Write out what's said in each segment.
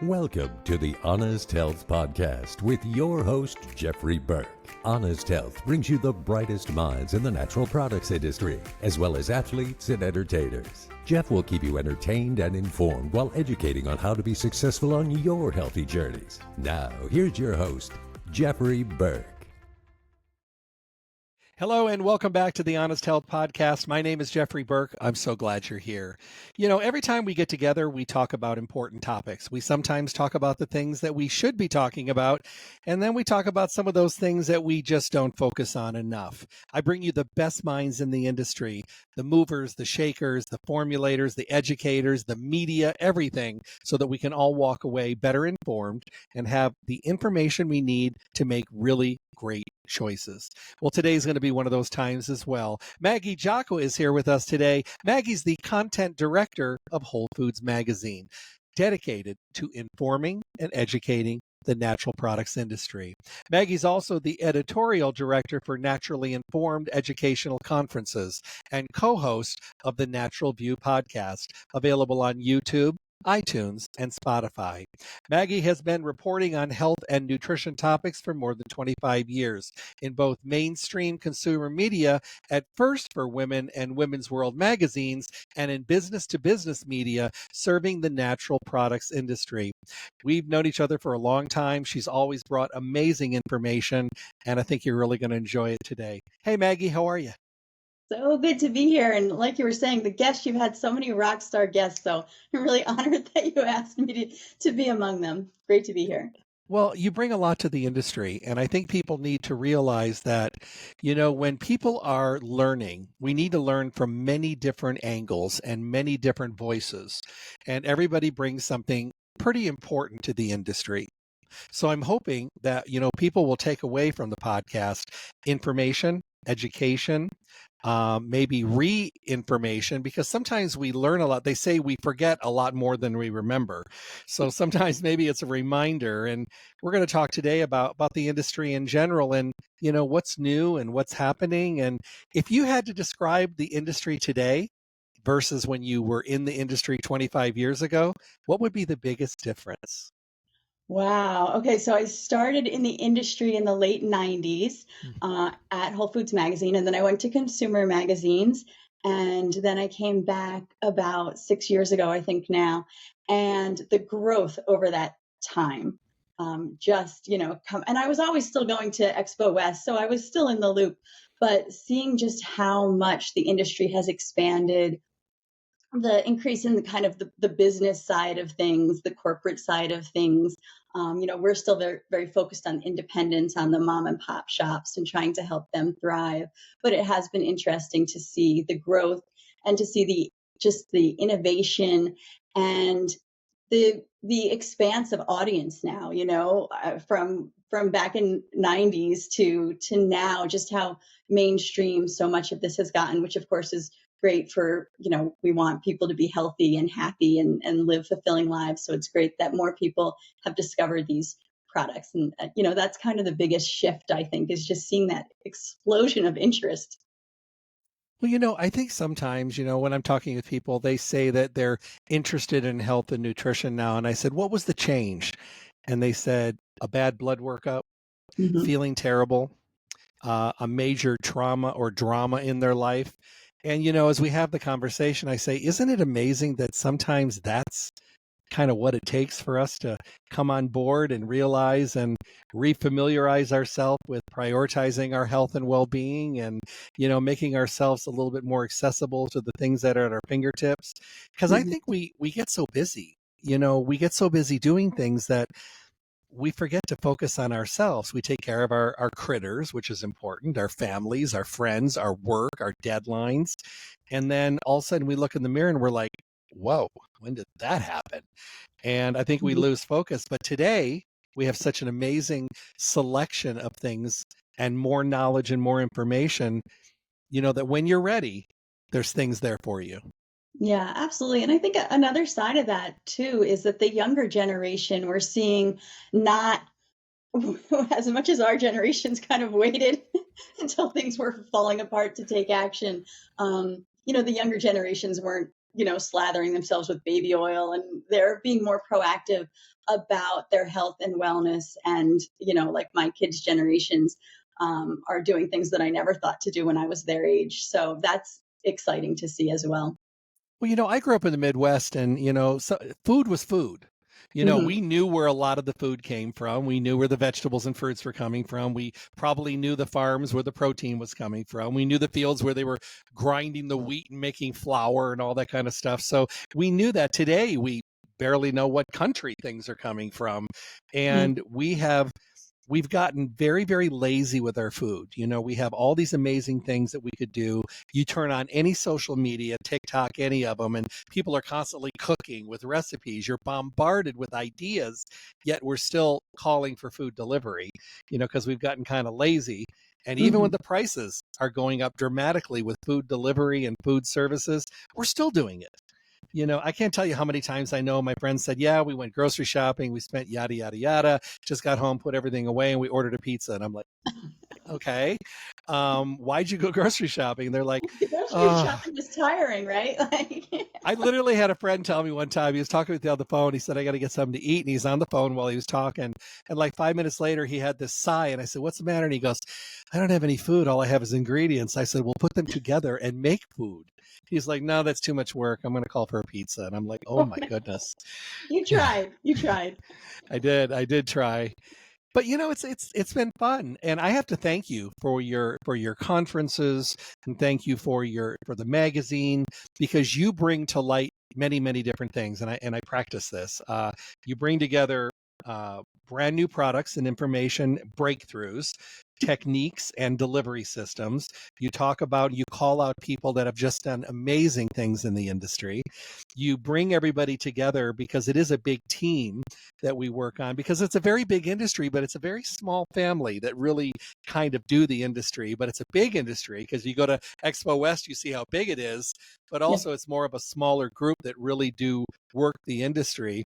Welcome to the Honest Health Podcast with your host, Jeffrey Burke. Honest Health brings you the brightest minds in the natural products industry, as well as athletes and entertainers. Jeff will keep you entertained and informed while educating on how to be successful on your healthy journeys. Now, here's your host, Jeffrey Burke. Hello and welcome back to the Honest Health Podcast. My name is Jeffrey Burke. I'm so glad you're here. You know, every time we get together, we talk about important topics. We sometimes talk about the things that we should be talking about, and then we talk about some of those things that we just don't focus on enough. I bring you the best minds in the industry, the movers, the shakers, the formulators, the educators, the media, everything, so that we can all walk away better informed and have the information we need to make really great choices. Well, today's going to be one of those times as well. Maggie Jaqua is here with us today. Maggie's the content director of WholeFoods magazine, dedicated to informing and educating the natural products industry. Maggie's also the editorial director for Naturally Informed Educational Conferences and co-host of the Natural View podcast, available on YouTube, iTunes, and Spotify. Maggie has been reporting on health and nutrition topics for more than 25 years in both mainstream consumer media, at first for Women and Women's World magazines, and in business-to-business media, serving the natural products industry. We've known each other for a long time. She's always brought amazing information, and I think you're really going to enjoy it today. Hey, Maggie, how are you? So good to be here. And like you were saying, the guests, you've had so many rock star guests. So I'm really honored that you asked me to be among them. Great to be here. Well, you bring a lot to the industry, and I think people need to realize that, you know, when people are learning, we need to learn from many different angles and many different voices, and everybody brings something pretty important to the industry. So I'm hoping that, you know, people will take away from the podcast information, education, maybe re-information, because sometimes we learn a lot. They say we forget a lot more than we remember. So sometimes maybe it's a reminder. And we're going to talk today about the industry in general and, you know, what's new and what's happening. And if you had to describe the industry today versus when you were in the industry 25 years ago, what would be the biggest difference? Wow. Okay. So I started in the industry in the late 90s at WholeFoods magazine, and then I went to consumer magazines. And then I came back about 6 years ago, I think now. And the growth over that time just, and I was always still going to Expo West. So I was still in the loop, but seeing just how much the industry has expanded, the increase in the kind of the business side of things, the corporate side of things. We're still very, very focused on independence, on the mom and pop shops and trying to help them thrive. But it has been interesting to see the growth and to see the innovation and the expanse of audience now, from back in 90s to now, just how mainstream so much of this has gotten, which of course is great for, we want people to be healthy and happy and live fulfilling lives. So it's great that more people have discovered these products. And, that's kind of the biggest shift, I think, is just seeing that explosion of interest. Well, I think sometimes, when I'm talking with people, they say that they're interested in health and nutrition now. And I said, what was the change? And they said a bad blood workup, feeling terrible, a major trauma or drama in their life. And, as we have the conversation, I say, isn't it amazing that sometimes that's kind of what it takes for us to come on board and realize and refamiliarize ourselves with prioritizing our health and well-being and, making ourselves a little bit more accessible to the things that are at our fingertips? Because I think we get so busy, we get so busy doing things that we forget to focus on ourselves. We take care of our critters, which is important, our families, our friends, our work, our deadlines. And then all of a sudden we look in the mirror and we're like, whoa, when did that happen? And I think we lose focus. But today we have such an amazing selection of things and more knowledge and more information, that when you're ready, there's things there for you. Yeah, absolutely. And I think another side of that too is that the younger generation, we're seeing not as much as our generation's kind of waited until things were falling apart to take action. The younger generations weren't slathering themselves with baby oil, and they're being more proactive about their health and wellness. And, like my kids' generations are doing things that I never thought to do when I was their age. So that's exciting to see as well. Well, I grew up in the Midwest, and food was food. Hmm. We knew where a lot of the food came from. We knew where the vegetables and fruits were coming from. We probably knew the farms where the protein was coming from. We knew the fields where they were grinding the wheat and making flour and all that kind of stuff. So we knew that. Today we barely know what country things are coming from. And we've gotten very, very lazy with our food. We have all these amazing things that we could do. You turn on any social media, TikTok, any of them, and people are constantly cooking with recipes. You're bombarded with ideas, yet we're still calling for food delivery, because we've gotten kind of lazy. And even when Hmm. the prices are going up dramatically with food delivery and food services, we're still doing it. I can't tell you how many times I know my friends said, yeah, we went grocery shopping, we spent yada, yada, yada, just got home, put everything away, and we ordered a pizza. And I'm like, okay, why'd you go grocery shopping? And they're like, Grocery oh, shopping is tiring, right? Like, I literally had a friend tell me one time, he was talking with me on the phone. He said, I got to get something to eat. And he's on the phone while he was talking. And like 5 minutes later, he had this sigh. And I said, what's the matter? And he goes, I don't have any food. All I have is ingredients. I said, well, put them together and make food. He's like, no, that's too much work. I'm going to call for a pizza. And I'm like, oh oh my no, goodness. you tried. You tried. I did try. But it's been fun, and I have to thank you for your conferences, and thank you for the magazine, because you bring to light many, many different things, and I practice this. You bring together brand new products and information breakthroughs, techniques, and delivery systems. You call out people that have just done amazing things in the industry. You bring everybody together because it is a big team that we work on, because it's a very big industry, but it's a very small family that really kind of do the industry. But it's a big industry because you go to Expo West, you see how big it is, but Yeah. also it's more of a smaller group that really do work the industry.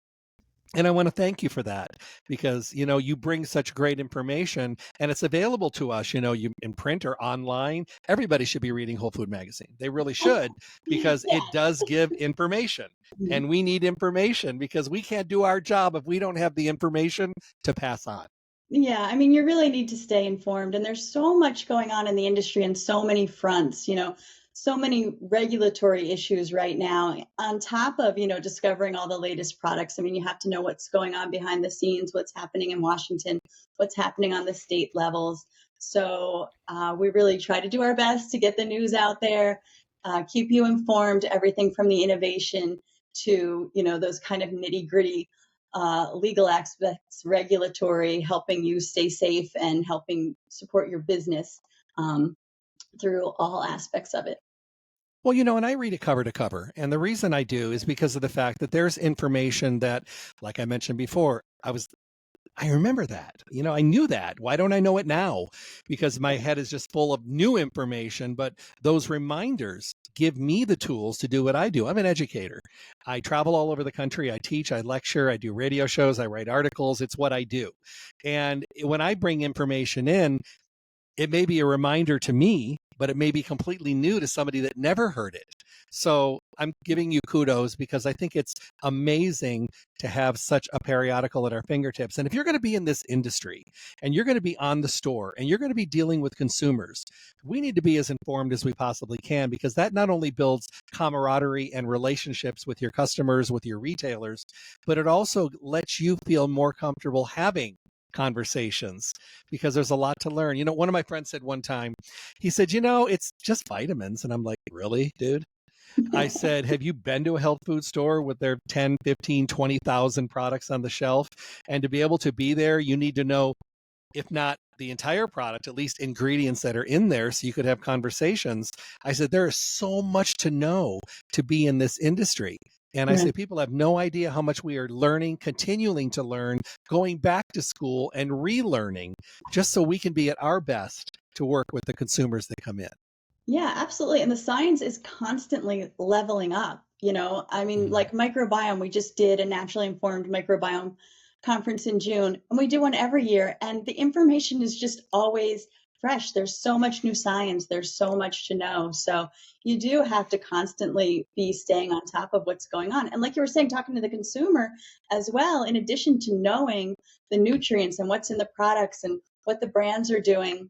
And I want to thank you for that, because you bring such great information, and it's available to us, you in print or online. Everybody should be reading Whole Food Magazine. They really should, because Yeah. it does give information, and we need information because we can't do our job if we don't have the information to pass on. Yeah, I mean, you really need to stay informed, and there's so much going on in the industry and so many fronts, so many regulatory issues right now, on top of, discovering all the latest products. I mean, you have to know what's going on behind the scenes, what's happening in Washington, what's happening on the state levels. So we really try to do our best to get the news out there, keep you informed, everything from the innovation to, those kind of nitty gritty legal aspects, regulatory, helping you stay safe and helping support your business through all aspects of it. Well, and I read it cover to cover. And the reason I do is because of the fact that there's information that, like I mentioned before, I remember that. I knew that. Why don't I know it now? Because my head is just full of new information, but those reminders give me the tools to do what I do. I'm an educator. I travel all over the country. I teach, I lecture, I do radio shows, I write articles. It's what I do. And when I bring information in, it may be a reminder to me, but it may be completely new to somebody that never heard it. So I'm giving you kudos, because I think it's amazing to have such a periodical at our fingertips. And if you're going to be in this industry, and you're going to be on the store, and you're going to be dealing with consumers, we need to be as informed as we possibly can, because that not only builds camaraderie and relationships with your customers, with your retailers, but it also lets you feel more comfortable having conversations, because there's a lot to learn. One of my friends said one time, he said, it's just vitamins. And I'm like, really, dude? I said, have you been to a health food store with their 10, 15, 20,000 products on the shelf? And to be able to be there, you need to know, if not the entire product, at least ingredients that are in there, so you could have conversations. I said, there is so much to know to be in this industry. And I Right. say, people have no idea how much we are learning, continuing to learn, going back to school and relearning, just so we can be at our best to work with the consumers that come in. Yeah, absolutely. And the science is constantly leveling up. I mean, Mhm. like microbiome, we just did a naturally informed microbiome conference in June, and we do one every year. And the information is just always fresh. There's so much new science. There's so much to know. So you do have to constantly be staying on top of what's going on. And like you were saying, talking to the consumer as well, in addition to knowing the nutrients and what's in the products and what the brands are doing,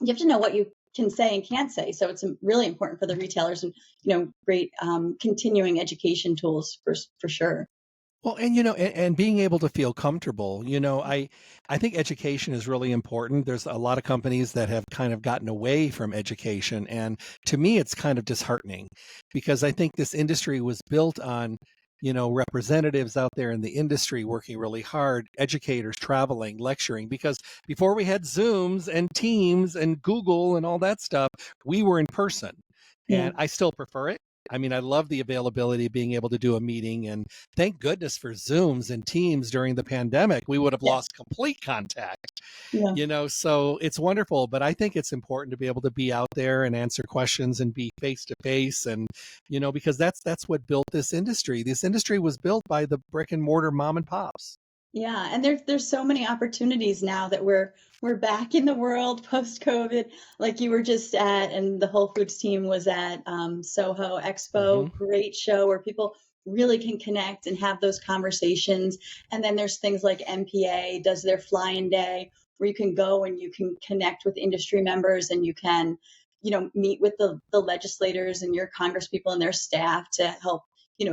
you have to know what you can say and can't say. So it's really important for the retailers, and great continuing education tools for sure. Well, and and being able to feel comfortable, I think education is really important. There's a lot of companies that have kind of gotten away from education, and to me, it's kind of disheartening because I think this industry was built on, representatives out there in the industry working really hard, educators traveling, lecturing. Because before we had Zooms and Teams and Google and all that stuff, we were in person, Yeah. and I still prefer it. I mean, I love the availability of being able to do a meeting, and thank goodness for Zooms and Teams during the pandemic. We would have Yeah. lost complete contact, Yeah. so it's wonderful. But I think it's important to be able to be out there and answer questions and be face to face, and because that's what built this industry. This industry was built by the brick and mortar mom and pops. Yeah, and there's so many opportunities now that we're back in the world post COVID, like you were just at, and the Whole Foods team was at Soho Hmm. Expo. Great show where people really can connect and have those conversations. And then there's things like MPA does their fly-in day, where you can go and you can connect with industry members, and you can, meet with the legislators and your congresspeople and their staff to help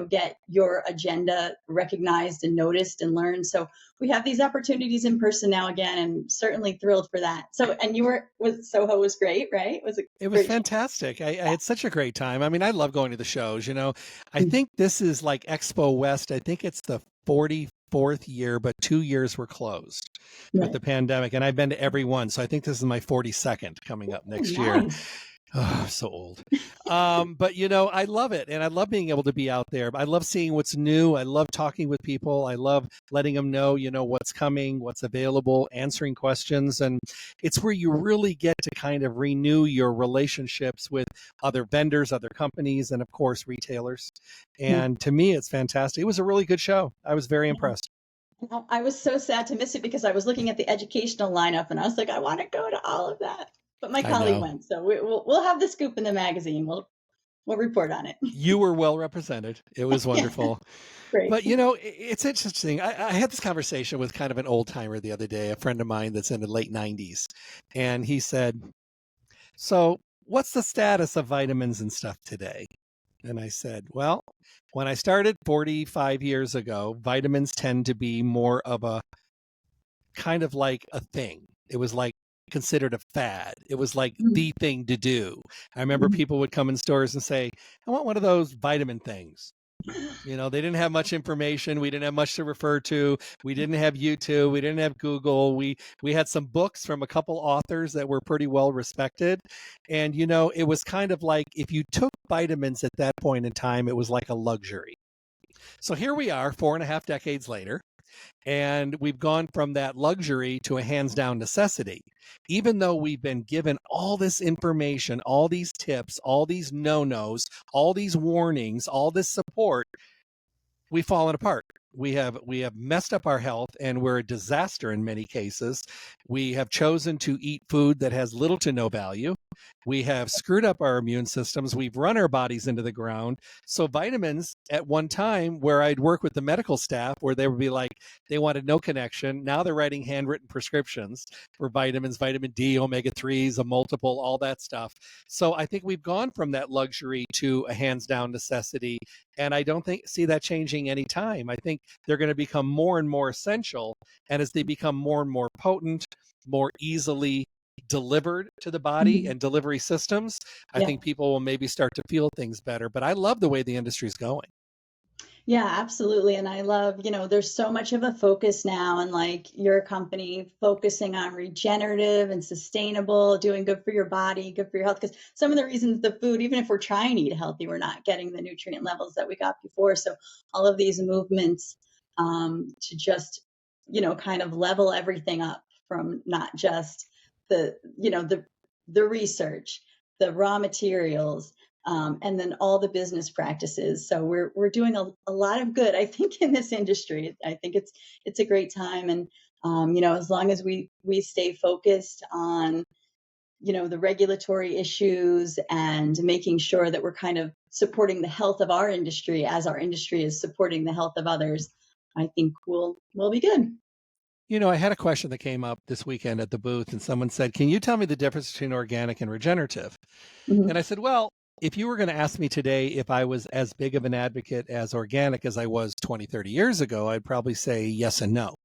get your agenda recognized and noticed and learned. So we have these opportunities in person now again, and certainly thrilled for that. So, and you were with Soho was great, right? Was a It was great show. fantastic. I had such a great time. I mean, I love going to the shows. I think this is like Expo West. I think it's the 44th year, but 2 years were closed with Right. the pandemic. And I've been to every one. So I think this is my 42nd coming up Oh, next year. nice. Oh, I'm so old. But I love it. And I love being able to be out there. I love seeing what's new. I love talking with people. I love letting them know, what's coming, what's available, answering questions. And it's where you really get to kind of renew your relationships with other vendors, other companies, and of course, retailers. Yeah. And to me, it's fantastic. It was a really good show. I was very impressed. I was so sad to miss it because I was looking at the educational lineup and I was like, I want to go to all of that. But my I colleague know. went, so we'll have the scoop in the magazine. We'll report on it. You were well represented. It was Yeah, wonderful. great. But it's interesting. I had this conversation with kind of an old timer the other day, a friend of mine that's in the late 90s. And he said, "So, what's the status of vitamins and stuff today?" And I said, "Well, when I started 45 years ago, vitamins tend to be more of a kind of like a thing. It was like considered a fad. It was like Mhm. the thing to do. I remember Mhm. people would come in stores and say, I want one of those vitamin things. They didn't have much information. We didn't have much to refer to. We didn't have YouTube. We didn't have Google. We had some books from a couple authors that were pretty well respected. And it was kind of like if you took vitamins at that point in time, it was like a luxury. So here we are, 4.5 decades later, and we've gone from that luxury to a hands down necessity. Even though we've been given all this information, all these tips, all these no-nos, all these warnings, all this support, we've fallen apart. We have messed up our health, and we're a disaster in many cases. We have chosen to eat food that has little to no value. We have screwed up our immune systems. We've run our bodies into the ground. So vitamins at one time where I'd work with the medical staff where they would be like, they wanted no connection. Now they're writing handwritten prescriptions for vitamins, vitamin D, omega-3s, a multiple, all that stuff. So I think we've gone from that luxury to a hands down necessity. And I don't see that changing anytime. I think they're going to become more and more essential. And as they become more and more potent, more easily delivered to the body Mhm. and delivery systems, I Yeah. think people will maybe start to feel things better. But I love the way the industry is going. Yeah, absolutely. And I love, there's so much of a focus now, and like your company focusing on regenerative and sustainable, doing good for your body, good for your health. Because some of the reasons the food, even if we're trying to eat healthy, we're not getting the nutrient levels that we got before. So all of these movements to just, kind of level everything up from not just the research, the raw materials, and then all the business practices. So we're doing a lot of good, I think, in this industry. I think it's a great time, and as long as we stay focused on the regulatory issues and making sure that we're kind of supporting the health of our industry as our industry is supporting the health of others, I think we'll be good. I had a question that came up this weekend at the booth, and someone said, "Can you tell me the difference between organic and regenerative?" Mhm. And I said, "Well, if you were going to ask me today if I was as big of an advocate as organic as I was 20, 30 years ago, I'd probably say yes and no.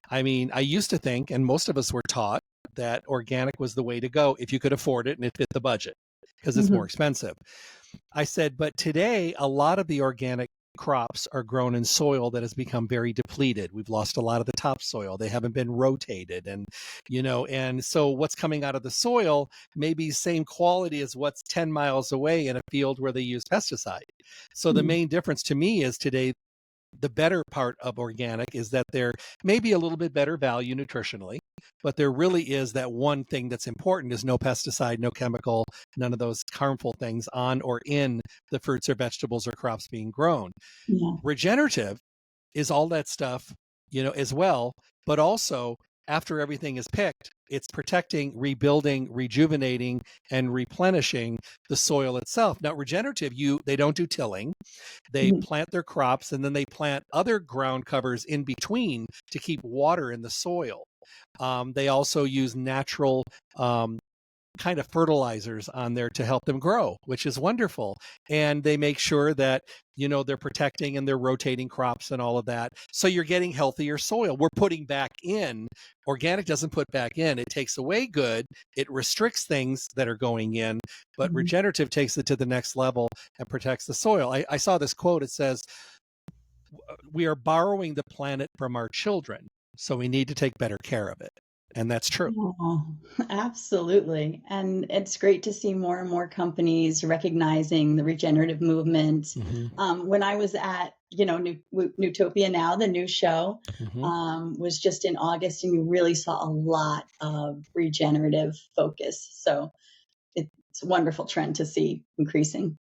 I mean, I used to think, and most of us were taught, that organic was the way to go if you could afford it and it fit the budget because it's more Mhm. expensive. I said, but today, a lot of the organic crops are grown in soil that has become very depleted. We've lost a lot of the topsoil. They haven't been rotated. And so what's coming out of the soil may be same quality as what's 10 miles away in a field where they use pesticide. So the Mhm. main difference to me is today, the better part of organic is that there may be a little bit better value nutritionally, but there really is that one thing that's important is no pesticide, no chemical, none of those harmful things on or in the fruits or vegetables or crops being grown. Yeah. Regenerative is all that stuff, as well, but also after everything is picked, it's protecting, rebuilding, rejuvenating, and replenishing the soil itself. Now, regenerative, they don't do tilling. They Mhm. plant their crops and then they plant other ground covers in between to keep water in the soil. They also use natural kind of fertilizers on there to help them grow, which is wonderful. And they make sure that, they're protecting and they're rotating crops and all of that. So you're getting healthier soil. We're putting back in. Organic doesn't put back in. It takes away good. It restricts things that are going in, but Mhm. regenerative takes it to the next level and protects the soil. I saw this quote. It says, "We are borrowing the planet from our children, so we need to take better care of it." And that's true. Oh, absolutely. And it's great to see more and more companies recognizing the regenerative movement. Hmm. When I was at, Newtopia Now, the new show, Hmm. was just in August, and you really saw a lot of regenerative focus. So it's a wonderful trend to see increasing.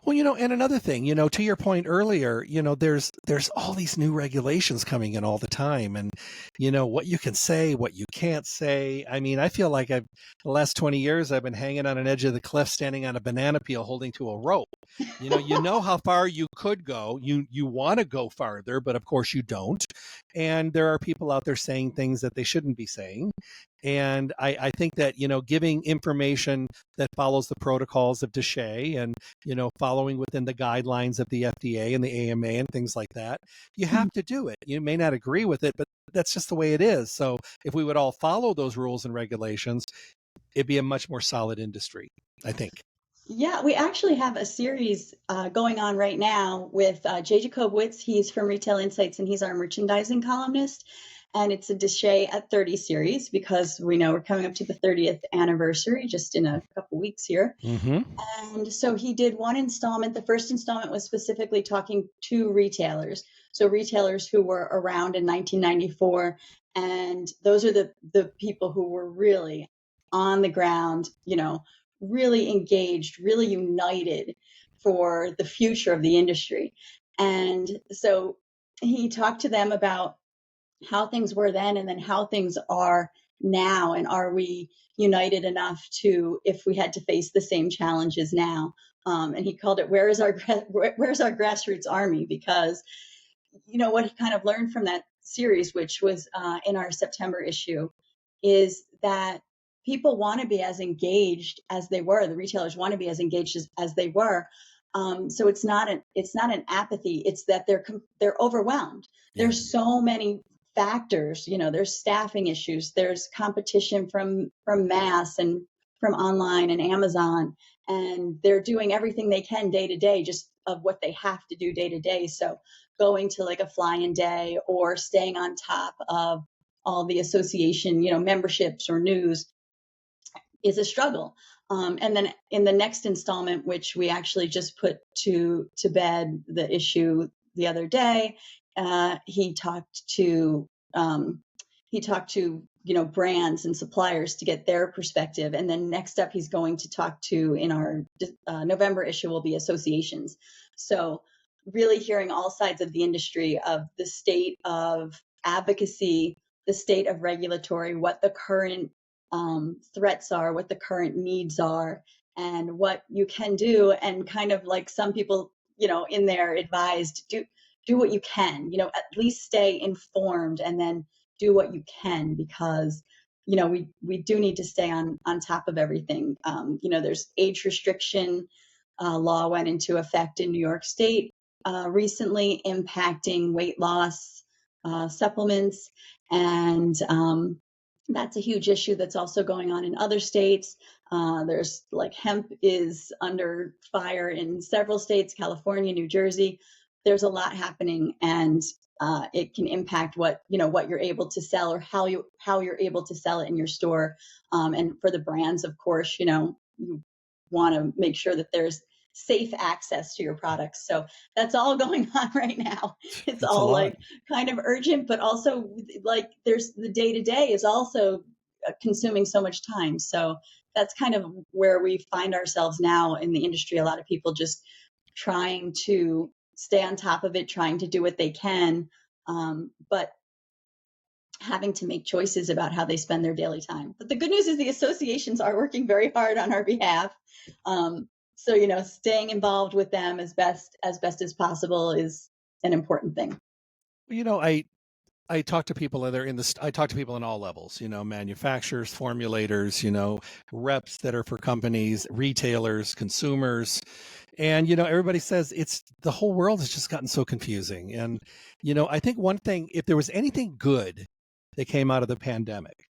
Well, and another thing, to your point earlier, there's all these new regulations coming in all the time, and what you can say, what you can't say. I mean, I feel like the last 20 years I've been hanging on an edge of the cliff, standing on a banana peel, holding to a rope. You know how far you could go. You want to go farther, but of course you don't. And there are people out there saying things that they shouldn't be saying. And I think that, giving information that follows the protocols of DSHEA and, following within the guidelines of the FDA and the AMA and things like that, you have to do it. You may not agree with it, but that's just the way it is. So if we would all follow those rules and regulations, it'd be a much more solid industry, I think. Yeah, we actually have a series going on right now with Jay Jacobowitz. He's from Retail Insights and he's our merchandising columnist. And it's a DSHEA at 30 series because we know we're coming up to the 30th anniversary just in a couple weeks here. Mm-hmm. And so he did one installment. The first installment was specifically talking to retailers. So retailers who were around in 1994. And those are the people who were really on the ground, really engaged, really united for the future of the industry. And so he talked to them about how things were then and then how things are now. And are we united enough to, if we had to face the same challenges now? And he called it, where's our grassroots army? Because, what he kind of learned from that series, which was in our September issue, is that people want to be as engaged as they were. The retailers want to be as engaged as they were. So it's not an apathy. It's that they're overwhelmed. Yeah. There's so many factors. There's staffing issues. There's competition from mass and from online and Amazon, and they're doing everything they can day to day, just of what they have to do day to day. So going to like a fly-in day or staying on top of all the association, memberships or news is a struggle. And then in the next installment, which we actually just put to bed the issue the other day, he talked to brands and suppliers to get their perspective. And then next up, he's going to talk to, in our November issue, will be associations. So really hearing all sides of the industry, of the state of advocacy, the state of regulatory, what the current threats are, what the current needs are, and what you can do. And kind of like some people, in there advised, do what you can, at least stay informed and then do what you can, because we do need to stay on top of everything. There's age restriction law went into effect in New York State recently, impacting weight loss supplements, and that's a huge issue that's also going on in other states. There's like hemp is under fire in several states, California, New Jersey. There's a lot happening, and it can impact what you're able to sell, or how you're able to sell it in your store. And for the brands, of course, you want to make sure that there's safe access to your products. So that's all going on right now. It's That's all like kind of urgent, but also like there's the day to day is also consuming so much time. So that's kind of where we find ourselves now in the industry. A lot of people just trying to stay on top of it, trying to do what they can, but having to make choices about how they spend their daily time. But the good news is the associations are working very hard on our behalf. So, staying involved with them as best as possible is an important thing. I talk to people that are I talk to people in all levels, manufacturers, formulators, reps that are for companies, retailers, consumers. And, everybody says the whole world has just gotten so confusing. And, I think one thing, if there was anything good that came out of the pandemic,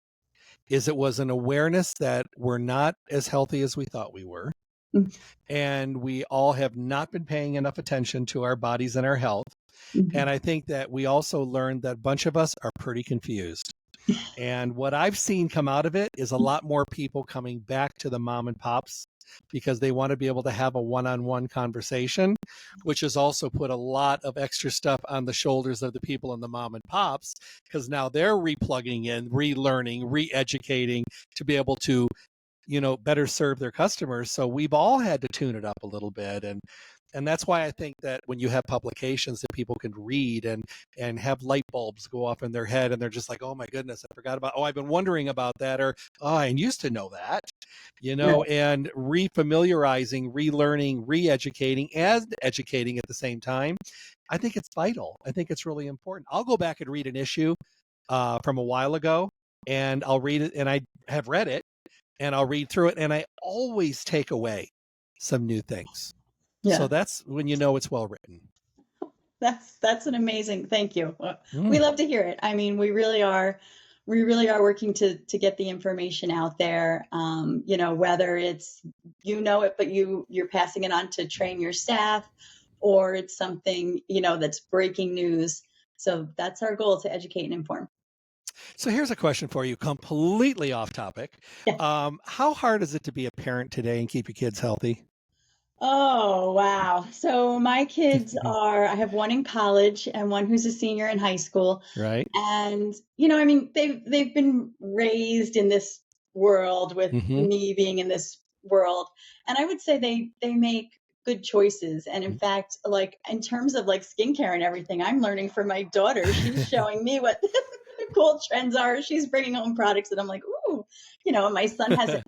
is it was an awareness that we're not as healthy as we thought we were. Mm-hmm. And we all have not been paying enough attention to our bodies and our health. Mm-hmm. And I think that we also learned that a bunch of us are pretty confused. And what I've seen come out of it is a lot more people coming back to the mom and pops because they want to be able to have a one-on-one conversation, which has also put a lot of extra stuff on the shoulders of the people in the mom and pops, because now they're replugging in, relearning, re-educating to be able to better serve their customers. So we've all had to tune it up a little bit. And that's why I think that when you have publications that people can read and have light bulbs go off in their head, and they're just like, oh my goodness, I forgot about, I've been wondering about that, or, I used to know that, and refamiliarizing, relearning, re-educating, and educating at the same time. I think it's vital. I think it's really important. I'll go back and read an issue from a while ago, and I'll read it, and I have read it, and I'll read through it, and I always take away some new things. Yeah. So that's when it's well written. That's an amazing, thank you. We love to hear it. I mean, we really are working to get the information out there. Whether it's it, but you're passing it on to train your staff, or it's something that's breaking news. So that's our goal, to educate and inform. So here's a question for you, completely off topic. Yeah. How hard is it to be a parent today and keep your kids healthy? Oh, wow. So my kids I have one in college and one who's a senior in high school. Right. And, they've been raised in this world with me being in this world. And I would say they make good choices. And in fact, like in terms of like skincare and everything, I'm learning from my daughter. She's showing me what the cool trends are. She's bringing home products that I'm like, ooh, and my son has an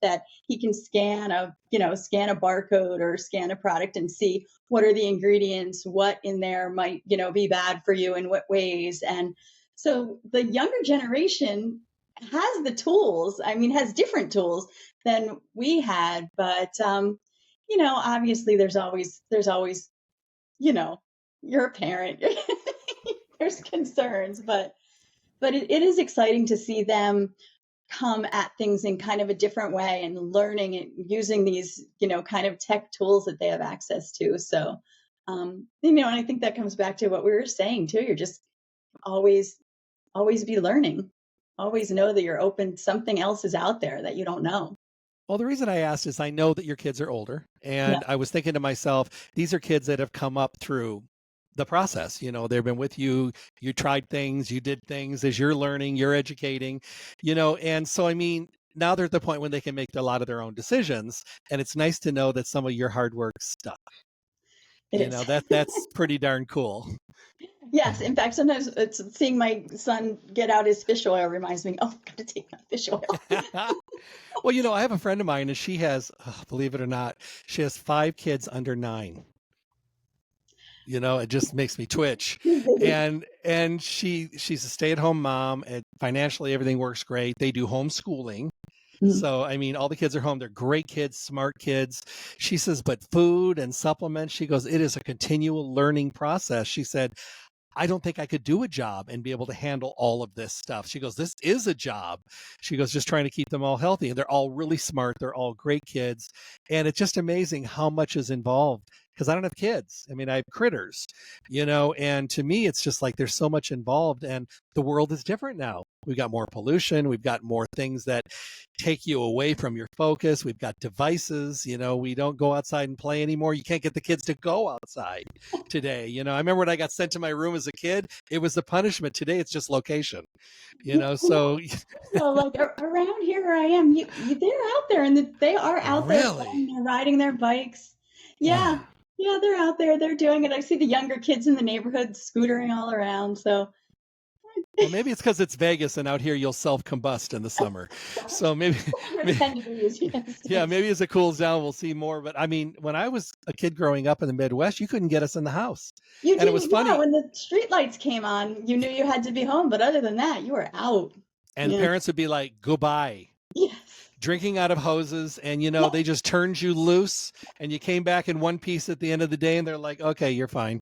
that he can scan a barcode or scan a product and see what are the ingredients, what in there might, be bad for you in what ways. And so the younger generation has the tools, has different tools than we had. But, obviously there's always, you're a parent, there's concerns, but it is exciting to see them come at things in kind of a different way and learning and using these, kind of tech tools that they have access to. So, and I think that comes back to what we were saying too. You're just always be learning, always know that you're open. Something else is out there that you don't know. Well, the reason I asked is I know that your kids are older, and I was thinking to myself, these are kids that have come up through the process. They've been with you, you tried things, you did things, as you're learning, you're educating, and so, now they're at the point when they can make a lot of their own decisions. And it's nice to know that some of your hard work stuck. That's pretty darn cool. Yes, in fact, sometimes it's seeing my son get out his fish oil reminds me, oh, I've got to take my fish oil. Well, I have a friend of mine, and she has, believe it or not, she has 5 kids under 9. It just makes me twitch. And she's a stay-at-home mom, and financially everything works great. They do homeschooling. So, I mean, all the kids are home. They're great kids, smart kids. She says, but food and supplements, she goes, it is a continual learning process. She said, I don't think I could do a job and be able to handle all of this stuff. She goes, this is a job. She goes, just trying to keep them all healthy. And they're all really smart. They're all great kids. And it's just amazing how much is involved, because I don't have kids. I mean, I have critters, and to me, it's just like there's so much involved, and the world is different now. We've got more pollution. We've got more things that take you away from your focus. We've got devices. We don't go outside and play anymore. You can't get the kids to go outside today. I remember when I got sent to my room as a kid, it was the punishment. Today, it's just location, so. So like around here where I am, they're out there, and they are out there. Really? They're riding their bikes. Yeah. Yeah, they're out there. They're doing it. I see the younger kids in the neighborhood scootering all around. So. Well, maybe it's because it's Vegas, and out here you'll self-combust in the summer. So maybe 10 degrees, yes. Yeah, maybe as it cools down, we'll see more. But I mean, when I was a kid growing up in the Midwest, you couldn't get us in the house. And it was funny. when the street lights came on, you knew you had to be home. But other than that, you were out. And parents would be like, goodbye. Yes. Drinking out of hoses, and they just turned you loose, and you came back in one piece at the end of the day, and they're like, okay, you're fine.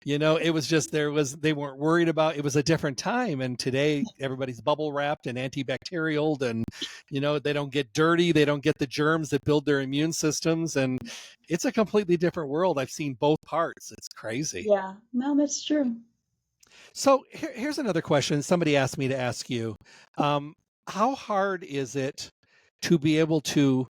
It was just, they weren't worried about, it was a different time. And today everybody's bubble wrapped and antibacterial, and they don't get dirty, they don't get the germs that build their immune systems, and it's a completely different world. I've seen both parts. It's crazy. Yeah, no, that's true. So here's another question somebody asked me to ask you. How hard is it to be able to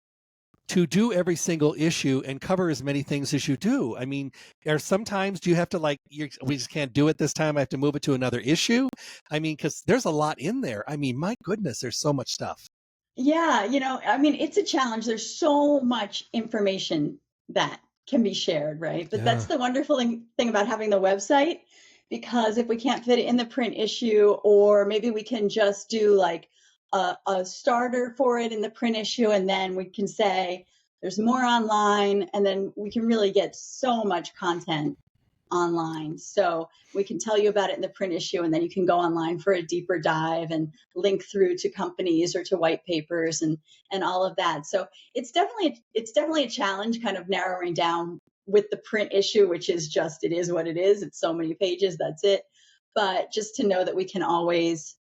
do every single issue and cover as many things as you do? I mean, sometimes do you have to we just can't do it this time, I have to move it to another issue? I mean, because there's a lot in there. I mean, my goodness, there's so much stuff. Yeah, I mean, it's a challenge. There's so much information that can be shared, right? But that's the wonderful thing about having the website, because if we can't fit it in the print issue, or maybe we can just do like a starter for it in the print issue, and then we can say there's more online, and then we can really get so much content online. So we can tell you about it in the print issue, and then you can go online for a deeper dive and link through to companies or to white papers and all of that. So it's definitely a challenge, kind of narrowing down with the print issue, which is just, it is what it is. It's so many pages, that's it. But just to know that we can always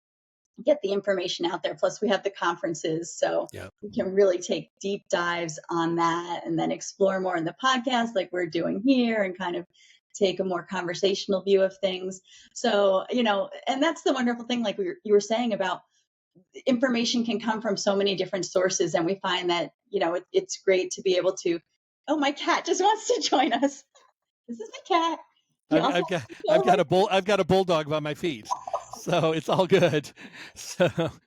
get the information out there. Plus we have the conferences, so we can really take deep dives on that, and then explore more in the podcast like we're doing here, and kind of take a more conversational view of things. So, and that's the wonderful thing, like you were saying about information can come from so many different sources, and we find that, it's great to be able to, oh, my cat just wants to join us. This is my cat. I've got a bulldog by my feet, so it's all good. So that's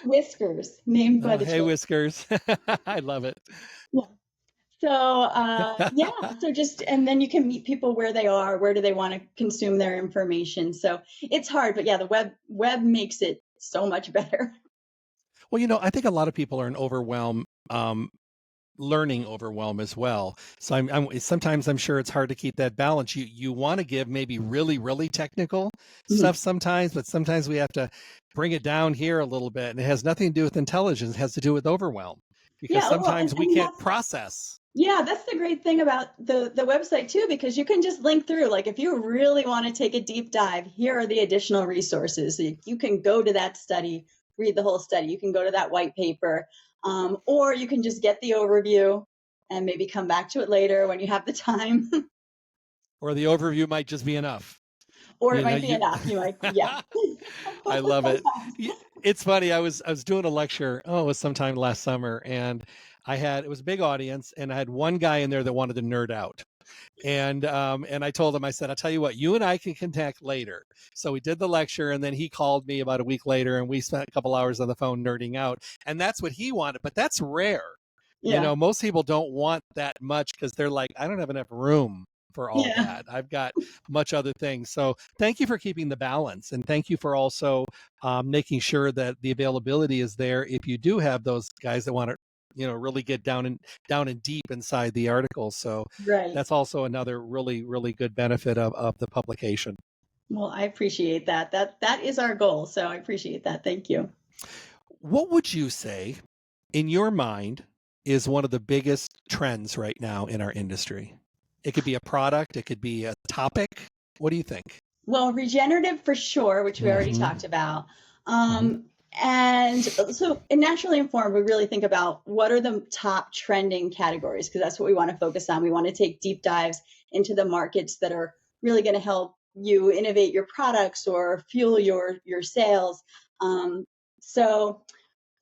Whiskers, named by the Hey, Whiskers. I love it. Yeah. So so just, and then you can meet people where they are, where do they want to consume their information. So it's hard, but the web makes it so much better. Well, I think a lot of people are in learning overwhelm as well. So sometimes I'm sure it's hard to keep that balance. You want to give maybe really, really technical stuff sometimes, but sometimes we have to bring it down here a little bit, and it has nothing to do with intelligence. It has to do with overwhelm, because sometimes we can't process. Yeah, that's the great thing about the website too, because you can just link through. Like if you really want to take a deep dive, here are the additional resources. So you can go to that study, read the whole study. You can go to that white paper. Or you can just get the overview and maybe come back to it later when you have the time. Or the overview might just be enough. Or it might be enough. You might, yeah. I love it. It's funny. I was doing a lecture, it was sometime last summer, and it was a big audience, and I had one guy in there that wanted to nerd out. And I told him, I said, I'll tell you what, you and I can connect later. So we did the lecture, and then he called me about a week later, and we spent a couple hours on the phone nerding out. And that's what he wanted, but that's rare. Yeah. Most people don't want that much, because they're like, I don't have enough room for all Yeah. that. I've got much other things. So thank you for keeping the balance, and thank you for also making sure that the availability is there if you do have those guys that want to, really get down and deep inside the article. So Right. that's also another really, really good benefit of the publication. Well, I appreciate that. That is our goal. So I appreciate that. Thank you. What would you say, in your mind, is one of the biggest trends right now in our industry? It could be a product, it could be a topic. What do you think? Well, regenerative for sure, which we already Hmm. talked about. Hmm. And so in Naturally Informed, we really think about what are the top trending categories, because that's what we want to focus on. We want to take deep dives into the markets that are really going to help you innovate your products or fuel your sales. So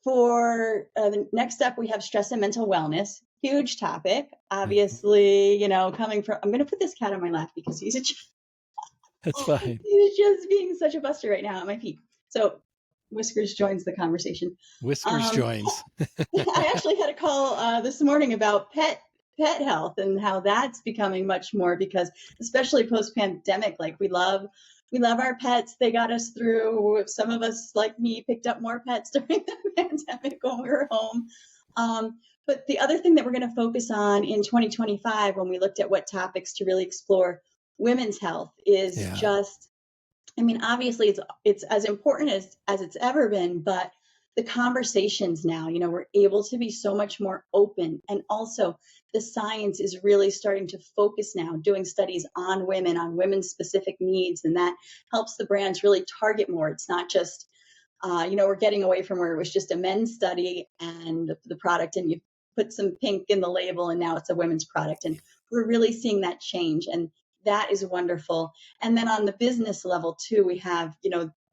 for the next up, we have stress and mental wellness. Huge topic. Obviously, coming from, I'm going to put this cat on my lap because That's fine. he's just being such a buster right now at my feet. So Whiskers joins the conversation. Whiskers Um, joins. I actually had a call this morning about pet health and how that's becoming much more, because especially post pandemic, like we love our pets. They got us through. Some of us, like me, picked up more pets during the pandemic when we were home. But the other thing that we're going to focus on in 2025, when we looked at what topics to really explore women's health, is Yeah. just, I mean, obviously it's as important as it's ever been, but the conversations now, we're able to be so much more open. And also the science is really starting to focus now, doing studies on women's specific needs. And that helps the brands really target more. It's not just, we're getting away from where it was just a men's study and the product, and you put some pink in the label and now it's a women's product. And we're really seeing that change. And that is wonderful. And then on the business level too, we have,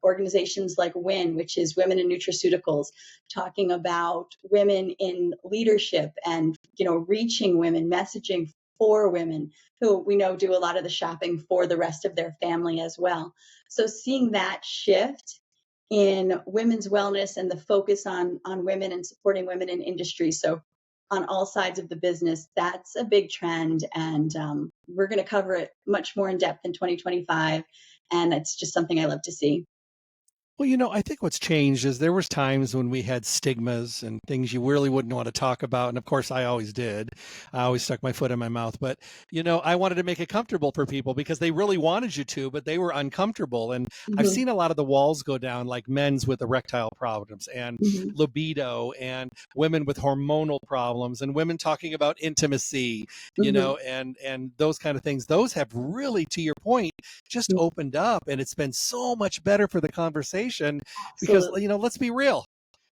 organizations like WIN, which is Women in Nutraceuticals, talking about women in leadership and, reaching women, messaging for women who we know do a lot of the shopping for the rest of their family as well. So seeing that shift in women's wellness and the focus on women and supporting women in industry. So on all sides of the business, that's a big trend. And we're going to cover it much more in depth in 2025. And it's just something I love to see. Well, I think what's changed is there was times when we had stigmas and things you really wouldn't want to talk about. And of course, I always did. I always stuck my foot in my mouth. But, I wanted to make it comfortable for people because they really wanted you to, but they were uncomfortable. And I've Mm-hmm. seen a lot of the walls go down, like men's with erectile problems and Mm-hmm. libido, and women with hormonal problems, and women talking about intimacy, Mm-hmm. and those kind of things. Those have really, to your point, just opened up, and it's been so much better for the conversation because, Absolutely. let's be real.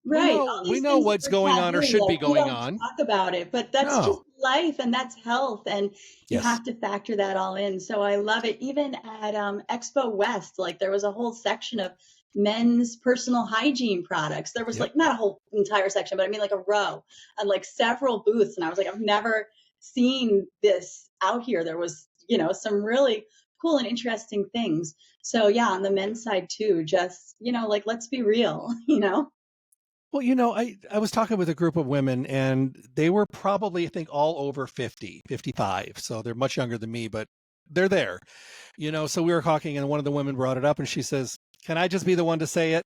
We Right. know All we these know things that what's are going on or taboo, should be like we going don't on. talk about it, but that's just No. life and that's health. And you Yes. have to factor that all in. So I love it. Even at Expo West, like there was a whole section of men's personal hygiene products. There was Yep. like not a whole entire section, but I mean like a row and like several booths. And I was like, I've never seen this out here. There was, some really cool and interesting things. So yeah, on the men's side too, just, like let's be real, Well, I was talking with a group of women, and they were probably, I think, all over 50, 55. So they're much younger than me, but they're there. So we were talking, and one of the women brought it up, and she says, "Can I just be the one to say it?"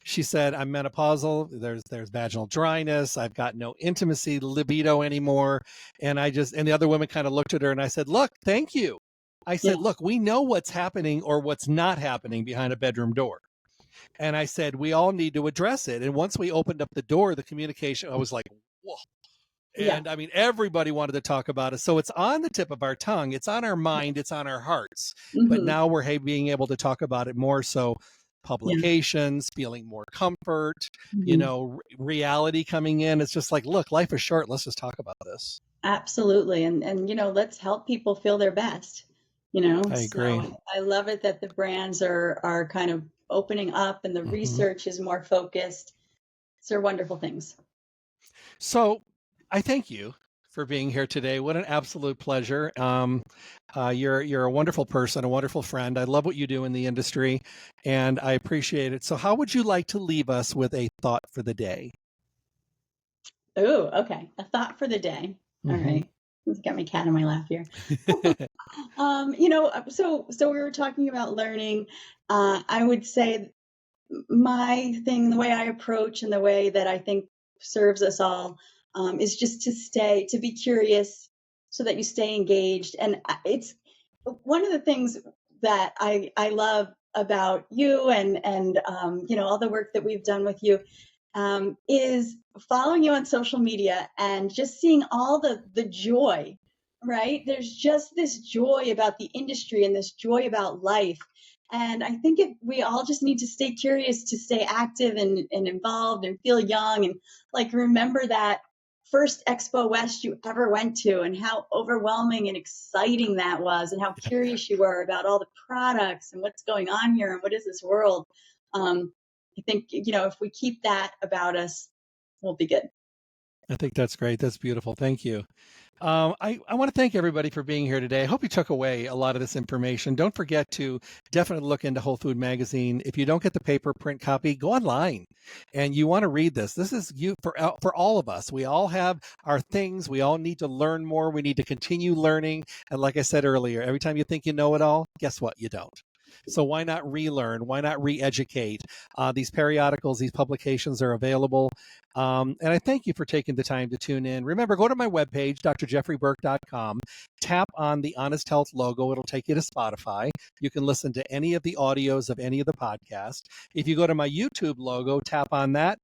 She said, "I'm menopausal. There's vaginal dryness. I've got no intimacy, libido anymore." And the other women kind of looked at her, and I said, "Look, thank you." I Yeah. said, "Look, we know what's happening or what's not happening behind a bedroom door." And I said, "We all need to address it." And once we opened up the door, the communication, I was like, whoa. Yeah. And I mean, everybody wanted to talk about it. So it's on the tip of our tongue, it's on our mind, it's on our hearts. But Mm-hmm. now we're being able to talk about it more. So Yeah. publications, feeling more comfort, Mm-hmm. reality coming in. It's just like, look, life is short. Let's just talk about this. Absolutely. And let's help people feel their best, I agree. So I love it that the brands are kind of opening up and the Hmm. research is more focused. They're wonderful things. So I thank you for being here today. What an absolute pleasure. You're a wonderful person, a wonderful friend. I love what you do in the industry, and I appreciate it. So, how would you like to leave us with a thought for the day? Oh, okay. A thought for the day. All Hmm. right. Let's get my cat in my lap here. So we were talking about learning. I would say my thing, the way I approach and the way that I think serves us all, is just to be curious so that you stay engaged. And it's one of the things that I love about you and all the work that we've done with you, is following you on social media and just seeing all the joy, right? There's just this joy about the industry and this joy about life. And I think we all just need to stay curious, to stay active and involved and feel young, and like remember that first Expo West you ever went to and how overwhelming and exciting that was, and how curious you were about all the products and what's going on here and what is this world. I think, if we keep that about us, we'll be good. I think that's great. That's beautiful. Thank you. I want to thank everybody for being here today. I hope you took away a lot of this information. Don't forget to definitely look into Whole Food Magazine. If you don't get the paper print copy, go online and you want to read this. This is you for all of us. We all have our things. We all need to learn more. We need to continue learning. And like I said earlier, every time you think you know it all, guess what? You don't. So why not relearn? Why not re-educate? These periodicals, these publications are available. And I thank you for taking the time to tune in. Remember, go to my webpage, drjeffreyburke.com, tap on the Honest Health logo. It'll take you to Spotify. You can listen to any of the audios of any of the podcasts. If you go to my YouTube logo, tap on that,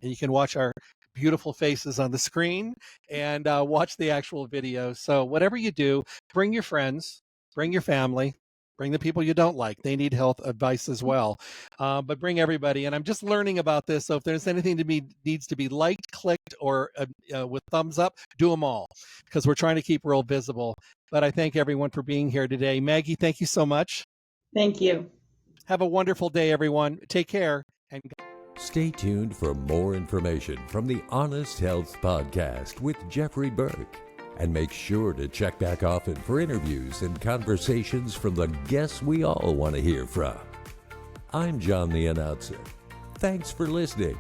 and you can watch our beautiful faces on the screen and watch the actual video. So whatever you do, bring your friends, bring your family, bring the people you don't like. They need health advice as well. But bring everybody. And I'm just learning about this. So if there's anything needs to be liked, clicked, or with thumbs up, do them all, because we're trying to keep real visible. But I thank everyone for being here today. Maggie, thank you so much. Thank you. Have a wonderful day, everyone. Take care. And Stay tuned for more information from the Honest Health Podcast with Jeffrey Burke. And make sure to check back often for interviews and conversations from the guests we all want to hear from. I'm John the Announcer. Thanks for listening.